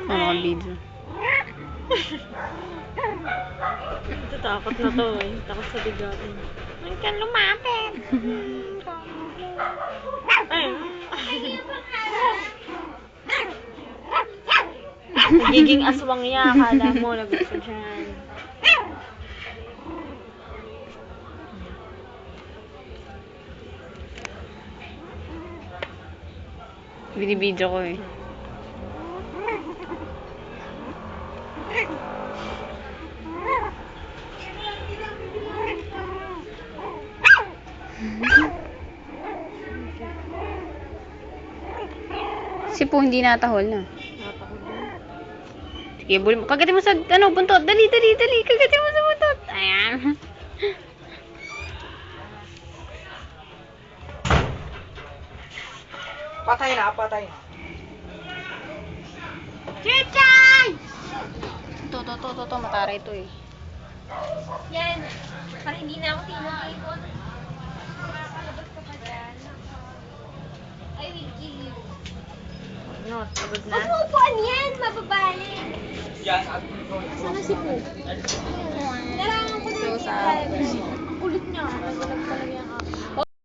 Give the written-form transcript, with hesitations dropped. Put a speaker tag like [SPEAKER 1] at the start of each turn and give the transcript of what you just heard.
[SPEAKER 1] Nakaka-video.
[SPEAKER 2] Takot na to eh. Takot sa bigatin. Huwag kang lumapit. Ay. Nagiging aswang niya. Akala mo, nagusto dyan.
[SPEAKER 1] Binibidyo ko eh. Si po hindi natahol na.
[SPEAKER 2] Natakot din.
[SPEAKER 1] Sige, kagatin mo sa, buntot. Dali. Kagatin mo sa buntot. Ayan.
[SPEAKER 3] Patay na.
[SPEAKER 2] Chichay!
[SPEAKER 1] Ito. Matara ito eh.
[SPEAKER 2] Yan. Para hindi na ako tinakot. Makakalabas ka pa dyan. I will kill you.
[SPEAKER 1] No, pagod na.
[SPEAKER 2] Huwag mo upuan yan! Mababalik!
[SPEAKER 3] Yan.
[SPEAKER 2] Sana si Poo. Narangan ko na yung
[SPEAKER 1] So, sa-
[SPEAKER 2] driver. Ang kulit niya. Nagalag talaga yung